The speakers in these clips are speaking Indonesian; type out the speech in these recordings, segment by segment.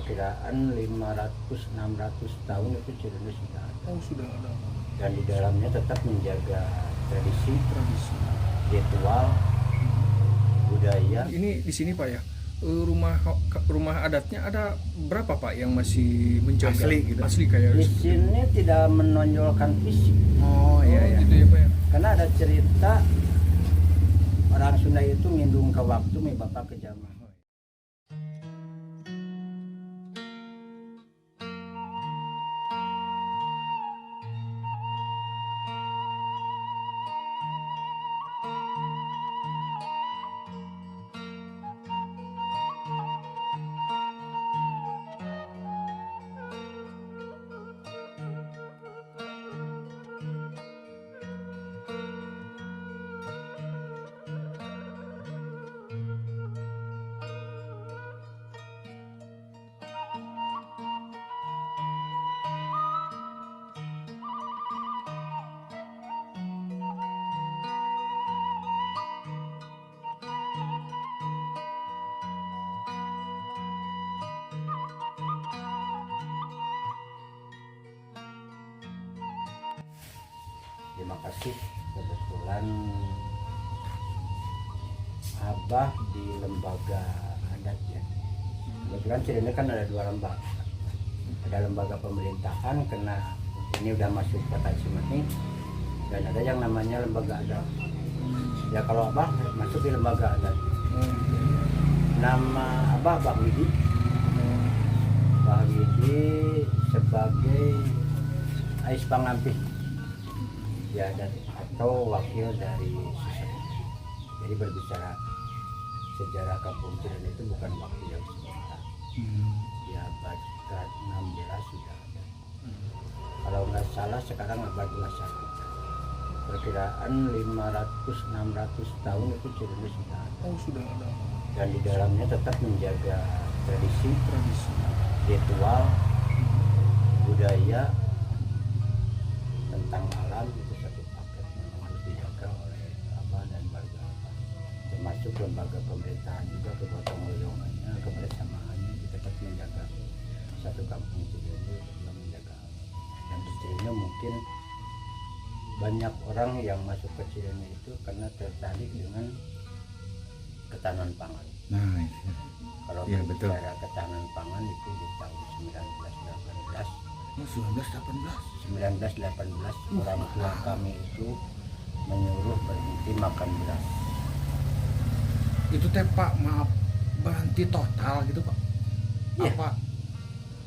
perkiraan 500-600 tahun itu Cirende sudah ada. Oh, sudah ada. Dan di dalamnya tetap menjaga tradisi, Tradisi. ritual, budaya. Ini di sini Pak ya, rumah adatnya ada berapa Pak yang masih menjaga? Asli gitu? Asli kayak Di sini tidak menonjolkan fisik. Oh iya ya. gitu ya Pak ya. Karena ada cerita orang Sunda itu ngindung ke waktu mi bapak ke zaman. Terima kasih, kebetulan Abah di lembaga adat ya. Kebetulan Cirende kan ada 2 lembaga. Ada lembaga pemerintahan karena ini udah masuk kota Cimahi, dan ada yang namanya lembaga adat. Ya kalau Abah masuk di lembaga adat. Nama Abah Bah Widi. Bah Widi sebagai Ais Pangampih. Ya, atau wakil dari sesepuh. Jadi berbicara sejarah kampung Cirende itu bukan wakil yang sebentar. Ya abad ke-16 sudah ada. Kalau nggak salah sekarang abad 21. Perkiraan 500-600 tahun itu Cirende sudah ada. Oh, sudah ada. Dan di dalamnya tetap menjaga tradisi, ritual, budaya, tentang alam. Itu satu paket memang harus dijaga oleh Abah dan warga Abah, termasuk lembaga pemerintahan juga, kegotong royongannya, kebersamaannya tetap menjaga satu kampung Cirende, juga menjaga alam. Dan istrinya mungkin banyak orang yang masuk ke Cirende itu karena tertarik dengan ketahanan pangan. Nah, iya. Kalau Iya, betul. bicara ketahanan pangan itu di tahun 1918 1918. orang tua kami itu menyuruh berhenti makan beras. Itu teh Pak, maaf, berhenti total gitu Pak? Iya. Apa?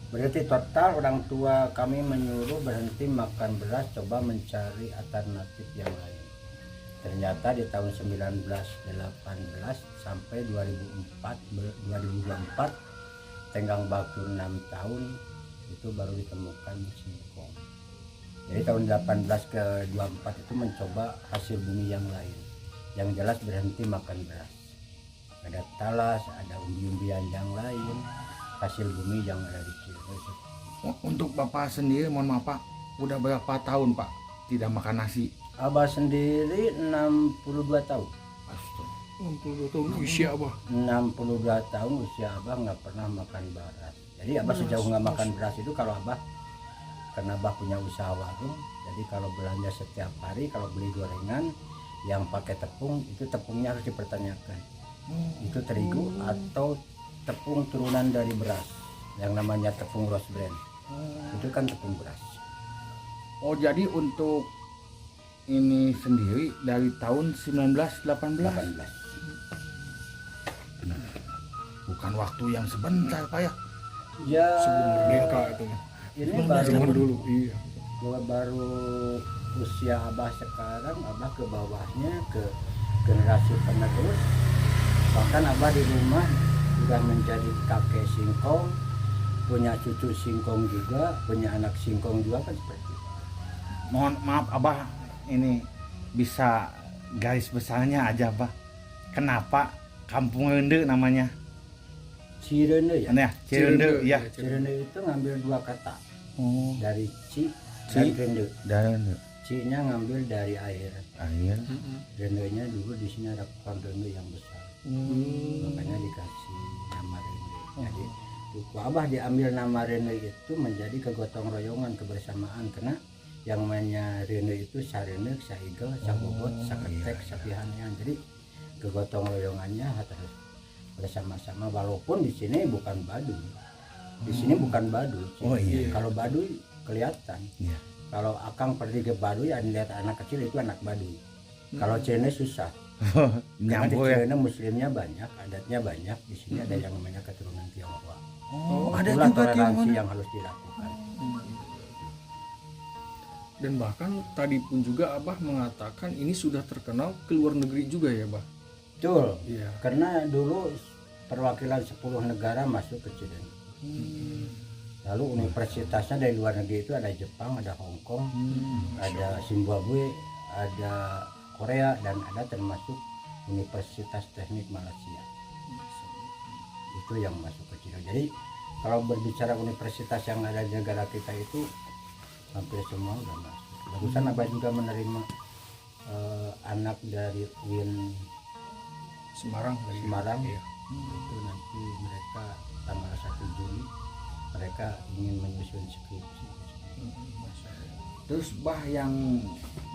Berarti total orang tua kami menyuruh berhenti makan beras, coba mencari alternatif yang lain. Ternyata di tahun 1918 sampai 2024 tenggang waktu 6 tahun itu baru ditemukan singkong. Jadi tahun 18 ke 24 itu mencoba hasil bumi yang lain. Yang jelas berhenti makan beras. Ada talas, ada umbi-umbian yang lain, hasil bumi yang ada di Cirende. Untuk Bapak sendiri, mohon maaf Pak, udah berapa tahun Pak tidak makan nasi? Abah sendiri 62 tahun. Astaga. 62 tahun usia Abah. 62 tahun usia Abah nggak pernah makan beras. Jadi Abah sejauh nggak makan beras itu kalau Abah, karena Abah punya usaha warung, jadi kalau belanja setiap hari, kalau beli gorengan yang pakai tepung, itu tepungnya harus dipertanyakan. Itu terigu atau tepung turunan dari beras, yang namanya tepung rose bran. Itu kan tepung beras. Oh, jadi untuk ini sendiri dari tahun 1918. 18. Bukan waktu yang sebentar Pak ya. Ya, Sebelum merdeka itu. ini Zaman dulu, iya. baru usia Abah sekarang, Abah ke bawahnya, ke generasi penerus. Bahkan Abah di rumah sudah menjadi kakek singkong, punya cucu singkong juga, punya anak singkong juga, kan seperti itu. Mohon maaf Abah, ini bisa garis besarnya aja Pak. Kenapa Kampung Rende namanya? Cirende ya. Ya, Cirende ya. Cirende itu ngambil 2 kata Oh, dari ci Ci. dan rende. dan Ci-nya ngambil dari air, air. rendenya dulu di sini ada pohon rende yang besar. Makanya dikasih nama rende. Jadi suku. Abah diambil nama Rene itu menjadi kegotong royongan kebersamaan, karena yang namanya Rene itu sarene, saigel, sabobot, saketek, sapihanyan. Jadi kegotong royongannya harus bersama-sama, walaupun di sini bukan Baduy. Di sini bukan Baduy. Oh, iya. Kalau Baduy kelihatan. Iya. Kalau Akang pergi ke Baduy, ada lihat anak kecil itu anak Baduy. Kalau Cene susah. Karena di Nyambung ya. Cene muslimnya banyak, adatnya banyak. Di sini ada yang namanya keturunan Tionghoa. Oh, ada Itulah juga toleransi Tionghoa. yang harus dilakukan. Dan bahkan tadi pun juga Abah mengatakan ini sudah terkenal ke luar negeri juga ya, Bah? Betul. Iya. Karena dulu perwakilan 10 negara masuk ke Cileunyi. Lalu universitasnya dari luar negeri itu ada Jepang, ada Hong Kong, ada Zimbabwe, ada Korea, dan ada termasuk Universitas Teknik Malaysia. Itu yang masuk ke Cileunyi. Jadi kalau berbicara universitas yang ada di negara kita itu hampir semua udah masuk. Barusan Abah juga menerima anak dari UIN Semarang dari Semarang. Iya. Itu nanti mereka tanggal 1 Juli mereka ingin menyusun skripsi. Terus Bah yang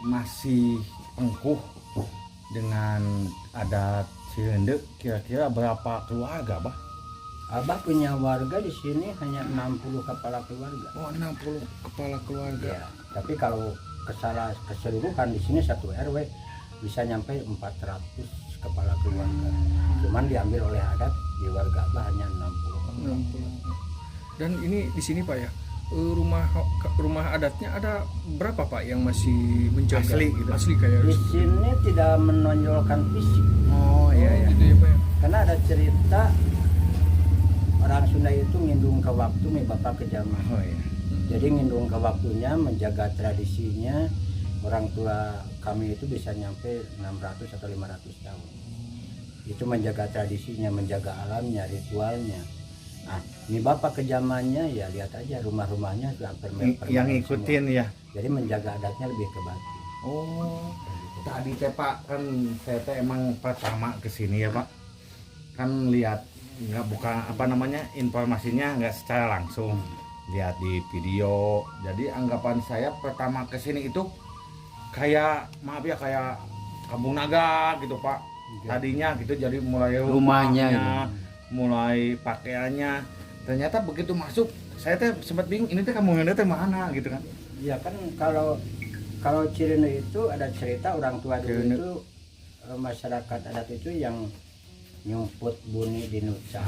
masih engkuh dengan adat Cileunyi kira-kira berapa keluarga, Bah? Abah punya warga di sini hanya 60 kepala keluarga. Oh, 60 kepala keluarga. Ya, tapi kalau keseluruhan di sini satu RW bisa nyampe 400 kepala keluarga. Cuman diambil oleh adat di warga Abah hanya 60 kepala. 60. Dan ini di sini Pak ya, rumah adatnya ada berapa Pak yang masih menjaga? Asli gitu. Asli kayak Di sini tidak menonjolkan fisik. Oh iya ya. gitu ya Pak ya. Karena ada cerita orang Sunda itu ngindung ke waktu mi bapak ke zaman. Oh iya. Jadi ngindung ke waktunya, menjaga tradisinya. Orang tua kami itu bisa nyampe 600 atau 500 tahun. Itu menjaga tradisinya, menjaga alamnya, ritualnya. Nah, ini bapak ke zamannya ya lihat aja rumah-rumahnya sudah hampir Yang semua. ngikutin ya. Jadi menjaga adatnya lebih ke batin. Oh. Tadi teh Pak kan saya teh emang pertama kesini ya Pak. Kan lihat nggak buka apa namanya informasinya nggak secara langsung, lihat di video. Jadi anggapan saya pertama kesini itu kayak maaf ya kayak Kampung Naga gitu Pak. Tadinya gitu, jadi mulai Rumahnya mulai pakaiannya. Ternyata begitu masuk saya teh sempat bingung ini teh Kampung Naga teh mana gitu kan. Iya kan kalau Cileunyi itu ada cerita orang tua dulu Cileunyi. itu masyarakat adat itu yang nyumput buni di nucang,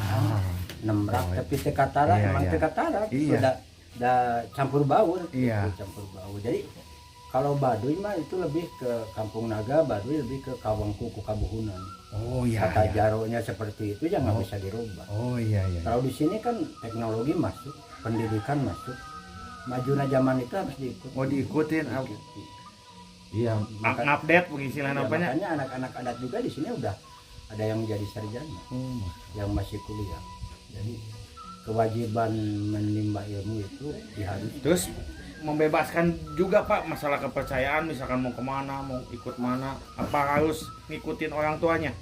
nembrak Oh, tapi tekatara iya, emang iya. tekatara Iya. udah campur baur Iya. gitu, campur baur. Jadi kalau Baduy mah itu lebih ke Kampung Naga, Baduy lebih ke Kawengku ku Kabuhunan. Oh iya. Kata iya. jaronya seperti itu ya nggak bisa dirubah. Oh iya iya. Kalau di sini kan teknologi masuk, pendidikan masuk, majunya zaman itu harus diikuti. Oh diikutin. Diikuti. Iya, Maka- update pengisilan Ya, apanya? makanya anak-anak adat juga di sini udah ada yang jadi sarjana, yang masih kuliah. Jadi kewajiban menimba ilmu itu diharuskan. Terus membebaskan juga Pak masalah kepercayaan, misalkan mau kemana, mau ikut mana, apa harus ngikutin orang tuanya?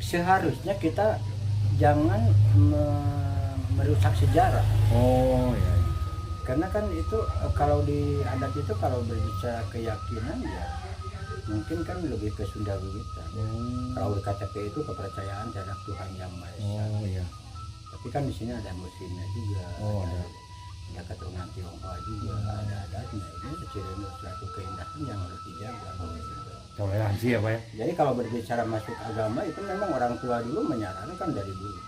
Seharusnya kita jangan merusak sejarah, Oh iya. karena kan itu kalau di adat itu kalau berbicara keyakinan ya mungkin kan lebih ke Sunda Wiwitan. Kalau di KTP itu kepercayaan terhadap Tuhan Yang Maha Esa. Oh iya. Tapi kan di sini ada muslimnya juga, Oh, ada. ada keturunan Tionghoa juga, ada adatnya. Ini Cileunyi suatu keindahan yang harus dijaga. Toleransi ya Pak ya? Jadi kalau berbicara masuk agama itu memang orang tua dulu menyarankan dari dulu.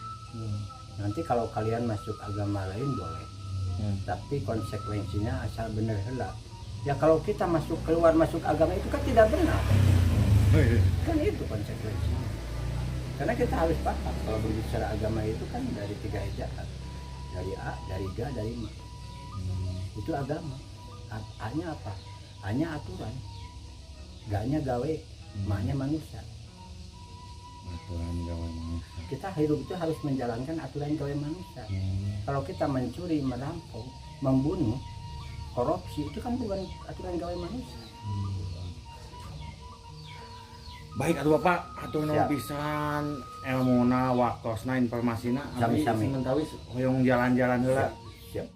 Nanti kalau kalian masuk agama lain boleh, tapi konsekuensinya asal bener heula. Ya kalau kita keluar masuk agama itu kan tidak benar. Kan itu konsekuensinya. Karena kita harus paham kalau berbicara agama itu kan dari 3 ejaan. Dari A, dari Ga, dari Ma. Itu agama. A-nya apa? A-nya aturan. Ga-nya gawe, Ma-nya manusia. Aturan gawe manusia. Kita hidup itu harus menjalankan aturan gawe manusia. Kalau kita mencuri, merampok, membunuh, korupsi itu kan bukan aturan gawe manusia. Baik atuh Bapak, atuh nuhun Siap. pisan ilmuna waktosna informasina. Abdi Sami-sami. sementawis hoyong jalan-jalan heula. Siap.